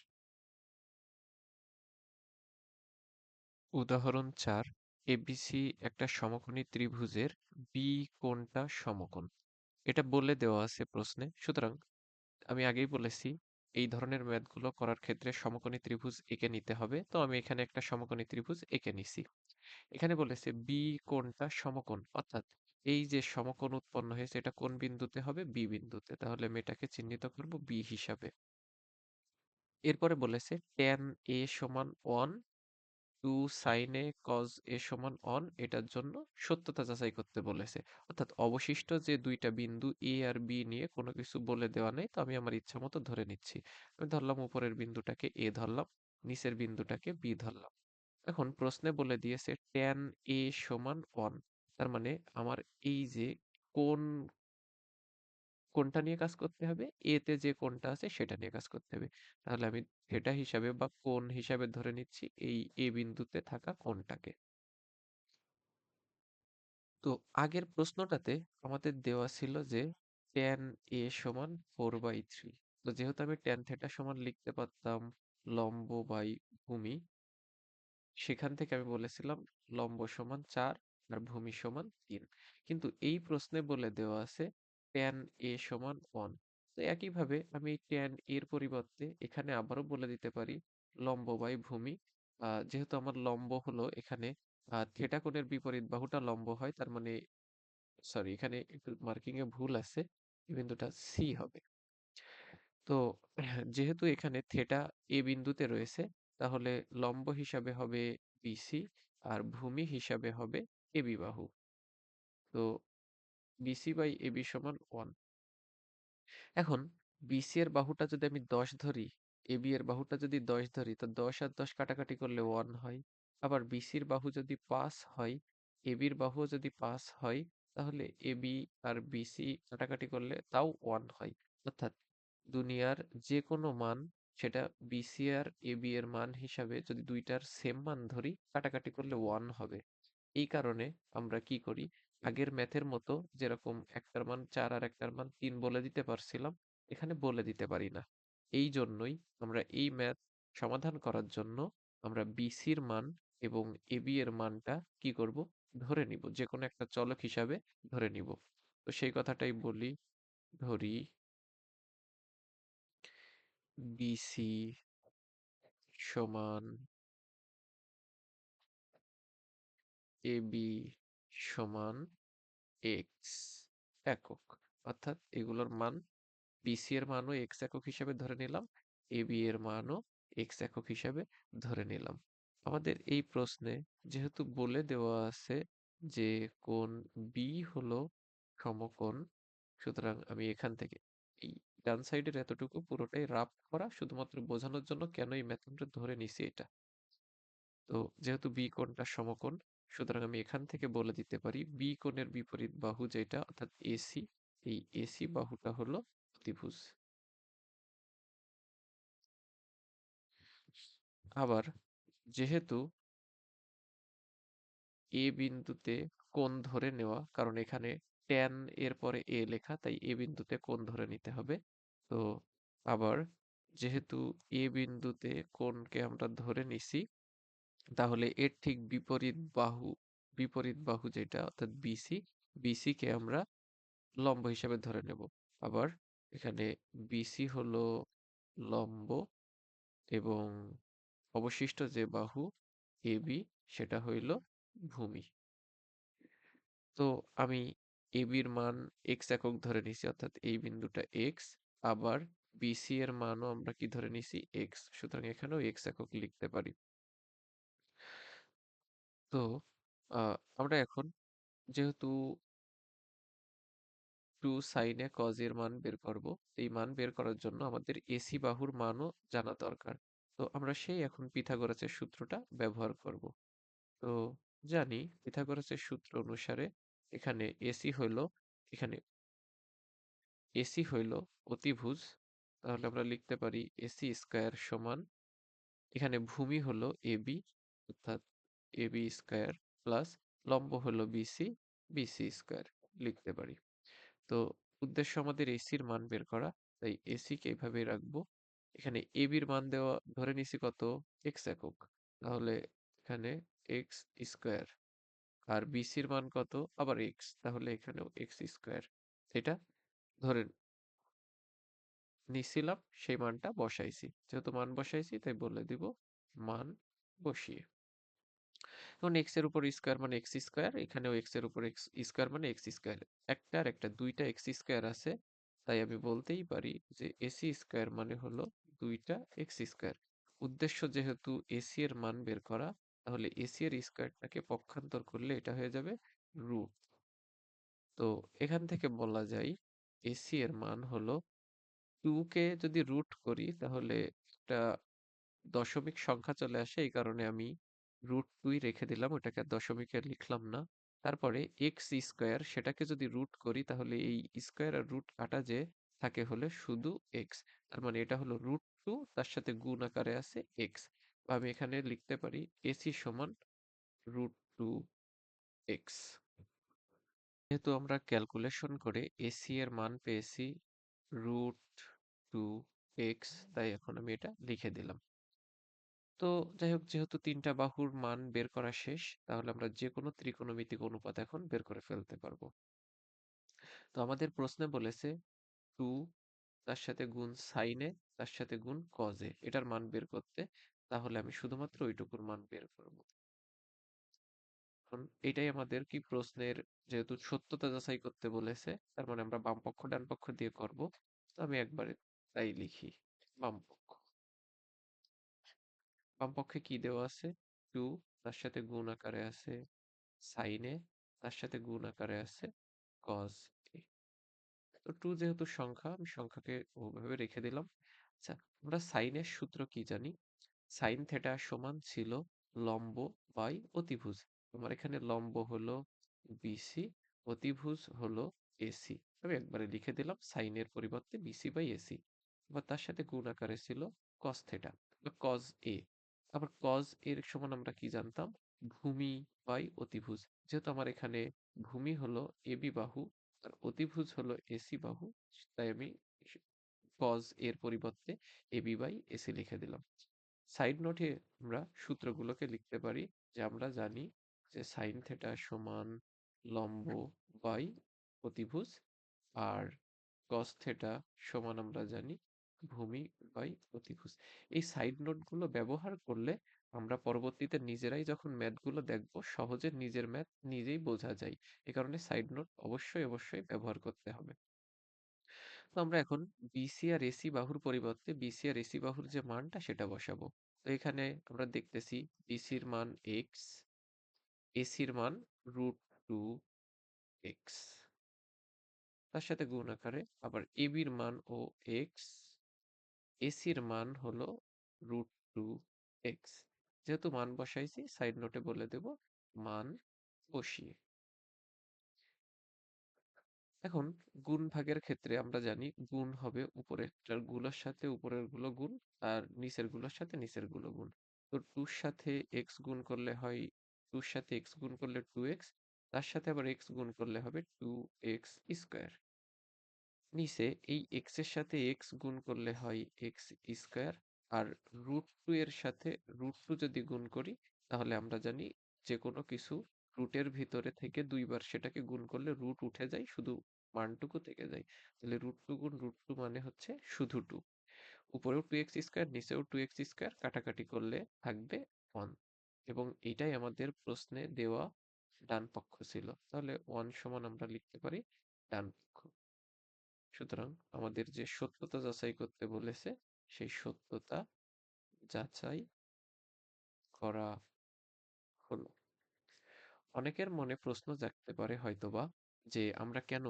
উদাহরণ 4, এবিসি একটা সমকোণী ত্রিভুজের বি কোণটা সমকোণ। এটা বলে দেওয়া আছে প্রশ্নে। সুতরাং আমি আগেই বলেছি এই ধরনের ম্যাথগুলো করার ক্ষেত্রে সমকোণী ত্রিভুজ এঁকে নিতে হবে। তো আমি এখানে একটা সমকোণী ত্রিভুজ এঁকে নিছি। এখানে বলেছে বি কোণটা সমকোণ, অর্থাৎ এই যে সমকোণ উৎপন্ন হয়েছে এটা কোন বিন্দুতে হবে? বি বিন্দুতে। তাহলে আমি এটাকে চিহ্নিত করব বি হিসাবে। এরপরে বলেছে tan a সমান 1, 2 sin a cos a সমান 1, এটার জন্য সত্যতা যাচাই করতে বলেছে। অর্থাৎ অবশিষ্ট যে দুইটা বিন্দু এ আর বি নিয়ে কোনো কিছু বলে দেওয়া নেই, তো আমি আমার ইচ্ছা মতো ধরে নিচ্ছি। আমি ধরলাম উপরের বিন্দুটাকে এ ধরলাম, নিচের বিন্দুটাকে বি ধরলাম। এখন প্রশ্নে বলে দিয়েছে tan a সমান 1। তার মানে আমার এই যে কোন কোনটা নিয়ে কাজ করতে হবে? এ তে যে কোনটা আছে সেটা নিয়ে কাজ করতে হবে। তাহলে আমি থিটা হিসাবে বা কোণ হিসাবে ধরে নিচ্ছি এই এ বিন্দুতে থাকা কোণটাকে। তো আগের প্রশ্নটাতে আমাদের দেওয়া ছিল যে tan a সমান 4/3। তো যেহেতু আমি tan থিটা সমান লিখতে পারতাম লম্ব বাই ভূমি, সেখান থেকে আমি বলেছিলাম লম্ব সমান 4 আর ভূমি সমান 3। কিন্তু এই প্রশ্নে বলে দেওয়া আছে tan a সমান 1। তো একইভাবে আমি tan এর পরিবর্তে এখানে আবারও বলে দিতে পারি লম্ব বাই ভূমি। যেহেতু আমার লম্ব হলো এখানে থিটা কোণের বিপরীত বাহুটা লম্ব হয়, তার মানে সরি এখানে একটু মার্কিং এ ভুল আছে, এই বিন্দুটা সি হবে। তো যেহেতু এখানে থেটা এ বিন্দুতে রয়েছে, তাহলে লম্ব হিসাবে হবে বিসি আর ভূমি হিসাবে হবে এবি বাহু। তো বিসি বাই এবি সমান 1। এখন বিসি এর বাহুটা যদি আমি 10 ধরি, এবি এর বাহুটা যদি 10 ধরি, তো 10 আর 10 কাটাকাটি করলে 1 হয়। আবার বিসির বাহু যদি 5 হয়, এবির বাহুও যদি 5 হয়, তাহলে এবি আর বিসি কাটাকাটি করলে তাও 1 হয়। অর্থাৎ দুনিয়ার যে কোনো মান সেটা বিসি আর এবি এর মান হিসাবে যদি দুইটার সেম মান ধরি, কাটাকাটি করলে 1 হবে। এই কারণে আমরা কি করি, আগের ম্যাথের মতো যেরকম একটার মান 4 আর একটার মান 3 বলে দিতে পারছিলাম, এখানে বলে দিতে পারি না। এই জন্যই আমরা এই ম্যাথ সমাধান করার জন্য আমরা বিসির মান এবং এবি এর মানটা কি করব, ধরে নিব, যে কোনো একটা চলক হিসাবে ধরে নিব। তো সেই কথাটাই বলি, ধরি বিসি সমান এবি সমান এক্স একক, অর্থাৎ এগুলোর মান বিসি এর মানও এক্স একক হিসেবে ধরে নিলাম, এবি এর মানও এক্স একক হিসেবে ধরে নিলাম। আমাদের এই প্রশ্নে যেহেতু বলে দেওয়া আছে যে কোণ বি হলো সমকোণ, সুতরাং আমি এখান থেকে এই ডান সাইডের এতটুকু পুরোটাই রাফ করা, শুধুমাত্র বোঝানোর জন্য কেন এই মেথডটা ধরে নিছি এটা। তো যেহেতু বি কোণটা সমকোণ, সুতরাং আমি এখান থেকে বলে দিতে পারি বি কোণের বিপরীত বাহু যেটা অর্থাৎ এসি, এই এসি বাহুটা হলো অতিভুজ। আবার যেহেতু এ বিন্দুতে কোণ ধরে নেওয়া, কারণ এখানে ট্যান এর পরে এ লেখা, তাই এ বিন্দুতে কোণ ধরে নিতে হবে। তো আবার যেহেতু এ বিন্দুতে কোণকে আমরা ধরে নিছি, তাহলে এর ঠিক বিপরীত বাহু যেটা অর্থাৎ বিসি, বিসি কে আমরা লম্ব হিসাবে ধরে নেব। আবার এখানে বিসি হলো লম্ব এবং অবশিষ্ট যে বাহু এবি সেটা হইল ভূমি। তো আমি এবির মান এক্স একক ধরে নিছি, অর্থাৎ এই বিন্দুটা এক্স। আবার বিসি এর মানও আমরা কি ধরে নিছি, এক্স, সুতরাং এখানেও এক্স একক লিখতে পারি। তো আমরা এখন যেহেতু 2 সাইনে কজ এর মান বের করব, এই মান বের করার জন্য আমাদের এসি বাহুর মানও জানা দরকার। তো আমরা সেই এখন পিথাগোরাসের সূত্রটা ব্যবহার করব। তো জানি পিথাগোরাসের সূত্র অনুসারে এখানে এখানে এসি হইল অতিভুজ, তাহলে আমরা লিখতে পারি এসি স্কয়ার সমান, এখানে ভূমি হলো এবি অর্থাৎ এবি স্কয়ার প্লাস লম্ব হলো বিসি, বিসি স্কয়ার লিখতে পারি। তো উদ্দেশ্য আমাদের এসির মান বের করা, তাই এসি কে এইভাবে রাখবো। এখানে এবির মান দেওয়া ধরে নিছি কত, এক্স একক, তাহলে এখানে এক্স স্কয়ার, আর বিসির মান কত, আবার এক্স, তাহলে এখানেও এক্স স্কয়ার, এটা ধরে নিছিলাম, সেই মানটা বসাইছি, যেহেতু মান বসাইছি তাই বলে দিব মান বসিয়ে। এখন এক্স এর উপর স্কয়ার মানে এক্স স্কয়ার, এখানেও এক্স এর উপর এক্স স্কয়ার মানে এক্স স্কয়ার, একটা আর একটা দুইটা এক্স স্কয়ার আছে, তাই আমি বলতেই পারি যে এসি স্কয়ার মানে হলো দুইটা এক্স স্কয়ার। উদ্দেশ্য যেহেতু এসি এর মান বের করা, তাহলে এসি এর স্কয়ারটাকে পক্ষান্তর করলে এটা হয়ে যাবে রুট। তো এখান থেকে বলা যায় এসি এর মান হলো 2 কে যদি রুট করি তাহলে একটা দশমিক সংখ্যা চলে আসে, এই কারণে আমি √2 রেখে দিলাম, ওটাকে আর দশমিকে লিখলাম না। তারপরে এক্স স্কয়ার, সেটাকে যদি রুট করি তাহলে এই স্কয়ার আর রুট কাটা যে থাকে হলে শুধু এক্স, তার মানে এটা হলো √2, তার সাথে গুণ আকারে আছে এক্স। আমি এখানে লিখতে পারি এসি সমান √2 এক্স। যেহেতু আমরা ক্যালকুলেশন করে এসি এর মান পেয়েছি √2 এক্স, তাই এখন আমি এটা লিখে দিলাম। তো যাই হোক, যেহেতু তিনটা বাহুর মান বের করা শেষ, তাহলে আমরা যে কোনো ত্রিকোণমিতিক অনুপাত এখন বের করে ফেলতে পারবো। তো আমাদের প্রশ্নে বলেছে 2 তার সাথে গুণ সাইনে তার সাথে গুণ কজে, এটার মান বের করতে, তাহলে আমি শুধুমাত্র ওইটুকুর মান বের করব। এখন এটাই আমাদের কি প্রশ্নের, যেহেতু সত্যতা যাচাই করতে বলেছে, তার মানে আমরা বাম পক্ষ ডান পক্ষ দিয়ে করব। তো আমি একবারে তাই লিখি, বাম পক্ষ। বাম পক্ষে কি দেওয়া আছে, 2, তার সাথে গুণ আকারে আছে সাইনে, তার সাথে গুণ আকারে আছে কজ এ। তো 2 যেহেতু সংখ্যা, আমি সংখ্যাকে ওভাবে রেখে দিলাম। আচ্ছা, আমরা সাইনের সূত্র কি জানি, সাইন থেটা সমান ছিল লম্ব বাই অতিভুজ। তোমার এখানে লম্ব হলো বিসি, অতিভুজ হলো এসি, আমি একবারে লিখে দিলাম সাইনের পরিবর্তে বিসি বাই এসি। আবার তার সাথে গুণ আকারে ছিল কস থিটা বা কজ এ। আবার কজ এর সমান আমরা কি জানতাম? ভূমি বাই অতিভুজ। যেহেতু আমার এখানে ভূমি হলো এবি বাহু আর অতিভুজ হলো এসি বাহু, তাই আমি কজ এর পরিবর্তে এবি বাই এসি লিখে দিলাম। সাইড নোটে আমরা সূত্রগুলোকে লিখতে পারি, যে আমরা জানি যে সাইন থিটা সমান লম্ব বাই অতিভুজ, আর কস থিটা সমান আমরা জানি ভূমি বাই অতিভুজ। এই সাইড নোটগুলো ব্যবহার করলে আমরা পরবর্তীতে নিজেরাই যখন ম্যাথগুলো দেখব সহজে নিজের ম্যাথ নিজেই বোঝা যায়। এ কারণে সাইড নোট অবশ্যই অবশ্যই ব্যবহার করতে হবে। তো আমরা এখন বিসি আর এসি বাহুর পরিবর্তে বিসি আর এসি বাহুর যে মানটা সেটা বসাবো। তো এখানে আমরা দেখতেছি বিসির মান এক্স, এসির মান √2x, তার সাথে গুণ আকারে আবার এবির মান ও এক্স, এসির মান হলো √2x। যেহেতু মান বসাইছি সাইড নোটে বলে দেব মান বসিয়ে। এখন গুণ ভাগের ক্ষেত্রে আমরা জানি গুণ হবে উপরেরটার গুলোর সাথে উপরের গুলো গুণ, আর নিচের গুলোর সাথে নিচের গুলো গুণ। তো 2 সাথে x গুণ করলে হয় 2 সাথে x গুণ করলে 2x, তার সাথে আবার x গুণ করলে হবে 2x স্কয়ার। নিচে এই x এর সাথে x গুণ করলে হয় x স্কয়ার, আর √2 এর সাথে √2 যদি গুণ করি তাহলে আমরা জানি যে কোনো কিছু রুটের ভিতরে থেকে দুইবার সেটাকে গুণ করলে রুট উঠে যায়, শুধু মানটুকু থেকে যায়। তাহলে √2 গুণ √2 মানে হচ্ছে শুধু 2। উপরেও 2x স্কয়ার নিচেও 2x স্কয়ার, কাটাকাটি করলে থাকবে 1। এবং এটাই আমাদের প্রশ্নে দেওয়া ডান পক্ষ ছিল। তাহলে 1 সমান আমরা লিখতে পারি ডান পক্ষ। সুতরাং আমাদের যে সত্যতা যাচাই করতে বলেছে সেই সত্যতা যাচাই করা হলো। অনেকের মনে প্রশ্ন জাগতে পারে হয়তোবা, যে আমরা কেন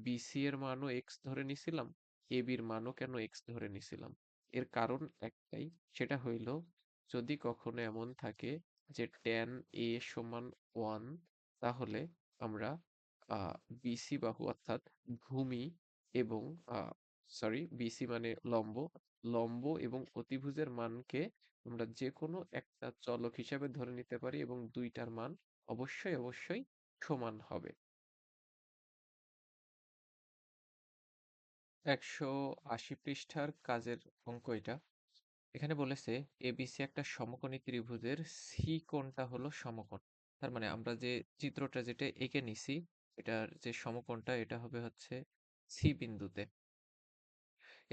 বিসি এর মানও এক্স ধরে নিছিলাম, এবির মানও কেন এক্স ধরে নিছিলাম? এর কারণ একটাই, সেটা হইল যদি কখনো এমন থাকে যে tan a সমান 1, তাহলে আমরা বিসি বাহু অর্থাৎ ভূমি এবং বিসি মানে লম্ব, লম্ব এবং অতিভুজের মানকে আমরা যে কোনো একটা চলক হিসাবে ধরে নিতে পারি এবং দুইটার মান অবশ্যই অবশ্যই সমান হবে। 180 পৃষ্ঠার কাজের অঙ্ক এটা। এখানে বলেছে এবিসি একটা সমকোণী ত্রিভুজের সি কোণটা হলো সমকোণ। তার মানে আমরা যে চিত্রটা যেটা এঁকে নিছি, এটার যে সমকোণটা এটা হবে হচ্ছে সি বিন্দুতে।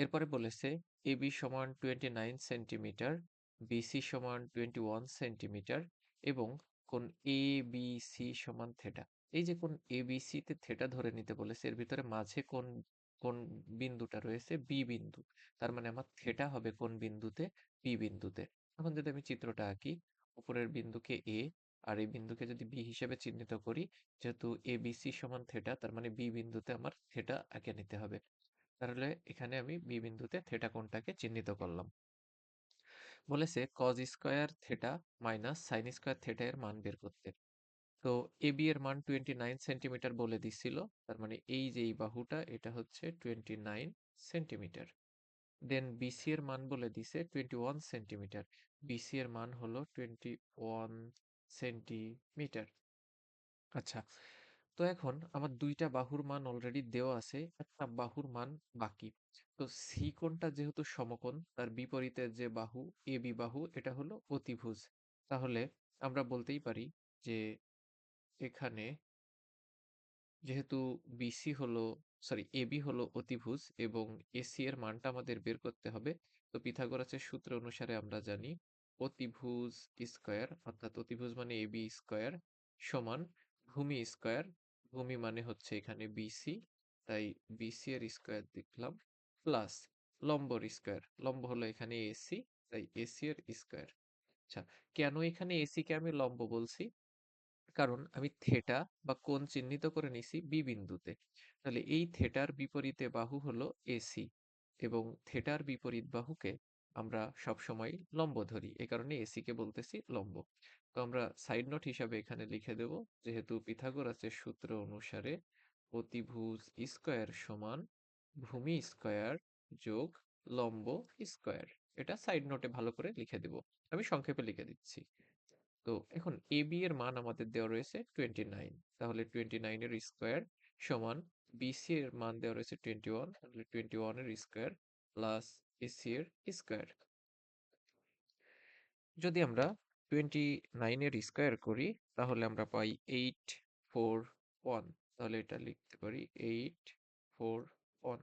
এরপরে বলেছে এবি সমান 29 সেন্টিমিটার, বিসি সমান 21 সেন্টিমিটার এবং কোণ এ বি সি সমান থেটা। এই যে কোণ এ বি সি তে থেটা ধরে নিতে বলেছে, এর ভিতরে মাঝে কোন কোন বিন্দুটা রয়েছে বি বিন্দু। তার মানে আমার থেটা হবে কোন বিন্দুতে? বি বিন্দুতে। এখন যদি আমি চিত্রটা আঁকি, উপরের বিন্দুকে এ আর এই বিন্দুকে যদি বি হিসেবে চিহ্নিত করি, যেহেতু এ বি সি সমান থেটা, তার মানে বি বিন্দুতে আমার থেটা এঁকে নিতে হবে। তাহলে এখানে আমি বি বিন্দুতে থেটা কোণটাকে চিহ্নিত করলাম। বলেছে cause square theta minus sine square theta এর মান বের করতে। তো এবি এর মান 29 সেন্টিমিটার বলে দিছিল, তার মানে এই যে এই বাহুটা এটা হচ্ছে 29 সেন্টিমিটার। দেন বিসি এর মান বলে দিছে 21 সেন্টিমিটার, বিসি এর মান হলো 21 সেন্টিমিটার। আচ্ছা, তো এখন আমার দুইটা বাহুর মান অলরেডি দেওয়া আছে, একটা বাহুর মান বাকি। তো সি কোণটা যেহেতু সমকোণ, তার বিপরীতে যে বাহু এবি বাহু এটা হলো অতিভুজ। তাহলে আমরা বলতেই পারি যে এখানে যেহেতু বিসি হলো এবি হলো অতিভুজ এবং এসি এর মানটা আমাদের বের করতে হবে। তো পিথাগোরাসের সূত্র অনুসারে আমরা জানি অতিভুজ স্কয়ার অর্থাৎ অতিভুজ মানে এবি স্কয়ার সমান ভূমি স্কয়ার, ভূমি মানে হচ্ছে এখানে বিসি, তাই বিসি এর স্কয়ার লিখলাম, প্লাস লম্বর স্কয়ার, লম্ব হলো এখানে এসি, তাই এসি এর স্কয়ার। আচ্ছা, কেন এখানে এসি কে আমি লম্ব বলছি? কারণ আমি থেটা বা কোণ চিহ্নিত করে নিছি বি বিন্দুতে। তাহলে এই থেটার বিপরীতে বাহু হলো এসি এবং থেটার বিপরীত বাহুকে আমরা সবসময় লম্ব ধরি, এ কারণে এসি কে বলতেছি লম্ব। তো আমরা সাইড নোট হিসাবে এখানে লিখে দেব, যেহেতু পিথাগোরাসের সূত্র অনুসারে অতিভুজ স্কয়ার সমান ভূমি স্কয়ার যোগ লম্ব স্কয়ার। এটা সাইড নোটে ভালো করে লিখে দিব। আমি সংক্ষেপে লিখে দিচ্ছি। তো এখন AB এর মান আমাদের দেওয়া রয়েছে 29। তাহলে 29 এর স্কয়ার সমান BC এর মান দেওয়া রয়েছে 21, তাহলে 21 এর স্কয়ার প্লাস AC এর স্কয়ার। যদি আমরা 29 এর স্কয়ার করি তাহলে আমরা পাই 841। তাহলে এটা লিখতে পারি 841।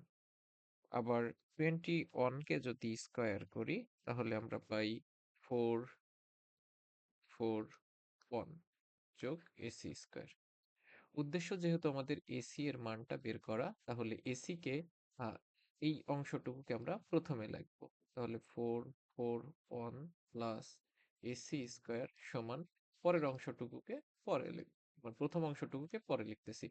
আবার 21 কে যদি স্কয়ার করি তাহলে আমরা পাই 441 যোগ AC স্কয়ার। উদ্দেশ্য যেহেতু আমাদের এসি এর মানটা বের করা, তাহলে এসি কে এই অংশটুকুকে আমরা প্রথমে লিখবো। তাহলে 441 প্লাস এসি স্কয়ার সমান পরের অংশটুকুকে পরে লিখব, মানে প্রথম অংশটুকুকে পরে লিখতেছি।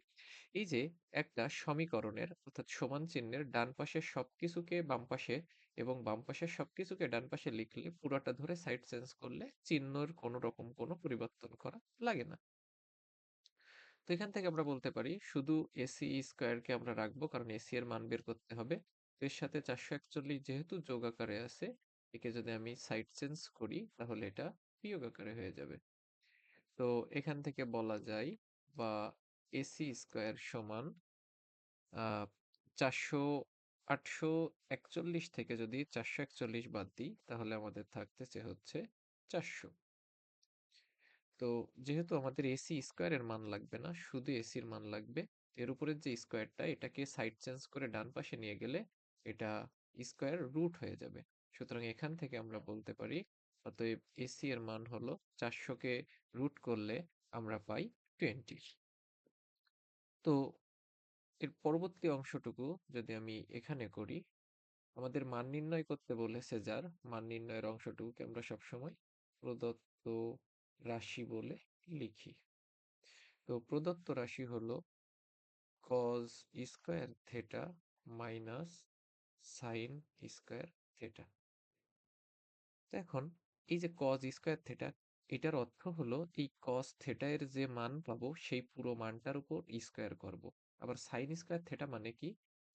এই যে একটা সমীকরণের অর্থাৎ সমান চিহ্নের ডান পাশের সবকিছুকে বাম পাশে এবং বাম পাশের সবকিছুকে ডান পাশে লিখলে পুরোটা ধরে সাইড চেঞ্জ করলে চিহ্নের কোনো রকম কোনো পরিবর্তন করা লাগে না। তো এখান থেকে আমরা বলতে পারি শুধু এসি স্কয়ারকে আমরা রাখবো, কারণ এসি এর মান বের করতে হবে। তো এর সাথে 441 যেহেতু যোগ আকারে আছে, একে যদি আমি সাইড চেঞ্জ করি তাহলে এটা বিয়োগ আকারে হয়ে যাবে। তো এখান থেকে বলা যায় বা এসি স্কয়ার সমান 841 থেকে যদি 441 বাদ দিই তাহলে আমাদের থাকতেছে হচ্ছে 400। তো যেহেতু আমাদের এসি স্কয়ারের মান লাগবে না, শুধু এসির মান লাগবে, এর উপরের যে স্কয়ারটা এটাকে সাইড চেঞ্জ করে ডান পাশে নিয়ে গেলে এটা স্কয়ার রুট হয়ে যাবে। সুতরাং এখান থেকে আমরা বলতে পারি অতএব এসি এর মান হলো 400 কে রুট করলে আমরা পাই 20। তো এর পরবর্তী অংশটুকু যদি আমি এখানে করি, আমাদের মান নির্ণয় করতে বলেছে যার, মান নির্ণয়ের অংশটুকুকে আমরা সবসময় প্রদত্ত রাশি বলে লিখি। তো প্রদত্ত রাশি হলো cos square theta minus sine square theta. তো এখন এই যে cos স্কয়ার থেটা, এটার অর্থ হলো এই cos থেটা এর যে মান পাবো সেই পুরো মানটার উপর স্কয়ার করব। আবার সাইন স্কয়ার থেটা মানে কি,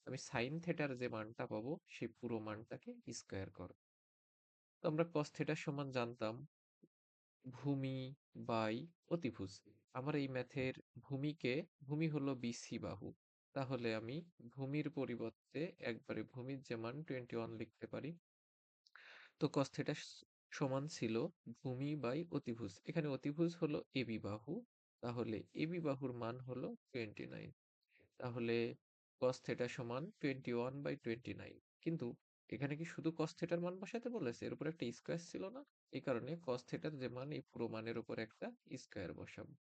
আমি সাইন থেটার যে মানটা পাবো সেই পুরো মানটাকে স্কয়ার করব। তো আমরা cos থেটার সমান জানতাম ভূমি বাই অতিভুজ। আমার এই ম্যাথের ভূমি হলো বিসি বাহু, তাহলে আমি ভূমির পরিবর্তে একবারে ভূমির যে মান 21 লিখতে পারি। তো cos থিটা সমান ছিল ভূমি বাই অতিভুজ, এখানে অতিভুজ হলো এবি বাহু, তাহলে এবি বাহুর মান হলো 29। তাহলে cos থিটা সমান 21/29। কিন্তু এখানে কি শুধু cos থিটার মান বসাতে বলেছে, এর উপর একটা স্কয়ার ছিল না, এই কারণে cos থিটার যে মান এই পুরো মানের উপর একটা স্কয়ার বসাবো,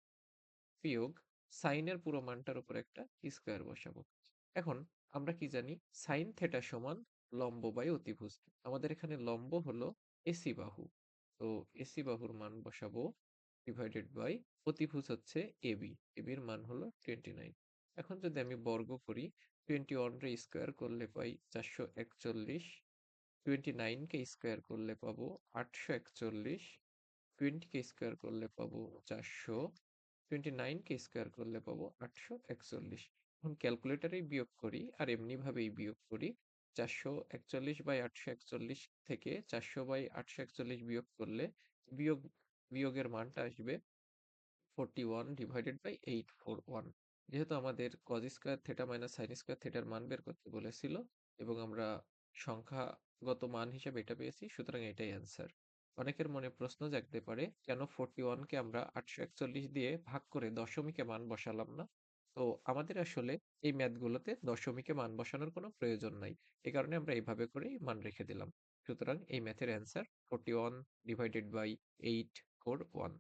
বিয়োগ সাইনের পুরো মানটার উপর একটা স্কয়ার বসাবো। এখন আমরা কি জানি সাইন থিটা সমান লম্ব বাই অতিভুজ। আমাদের এখানে লম্ব হলো এসি বাহু, তো এসি বাহুর মান বসাবো ডিভাইডেড বাই অতিভুজ হচ্ছে এবি, এবির মান হলো 29। এখন যদি আমি বর্গ করি 21 রে স্কয়ার করলে পাই 441, 29 কে স্কয়ার করলে পাবো 841, 20 কে স্কয়ার করলে পাবো 400, 29 কে স্কয়ার করলে পাবো 841। এখন ক্যালকুলেটরেই বিয়োগ করি আর এমনি ভাবেই বিয়োগ করি। 441/841 থেকে 400/841 বিয়োগ করলে বিয়োগ বিয়োগের মানটা আসবে 41/841। যেহেতু আমাদের cos square theta minus sine square থেটার মান বের করতে বলেছিল এবং আমরা সংখ্যাগত মান হিসেবে এটা পেয়েছি, সুতরাং এটাই অ্যান্সার। অনেকের মনে প্রশ্ন জাগতে পারে কেন 41 কে আমরা 841 দিয়ে ভাগ করে দশমিকে মান বসালাম না। তো আমাদের আসলে এই ম্যাথগুলোতে দশমিকে মান বসানোর কোনো প্রয়োজন নাই, এই কারণে আমরা এইভাবে করেই মান রেখে দিলাম। সুতরাং এই ম্যাথের অ্যান্সার 41/841।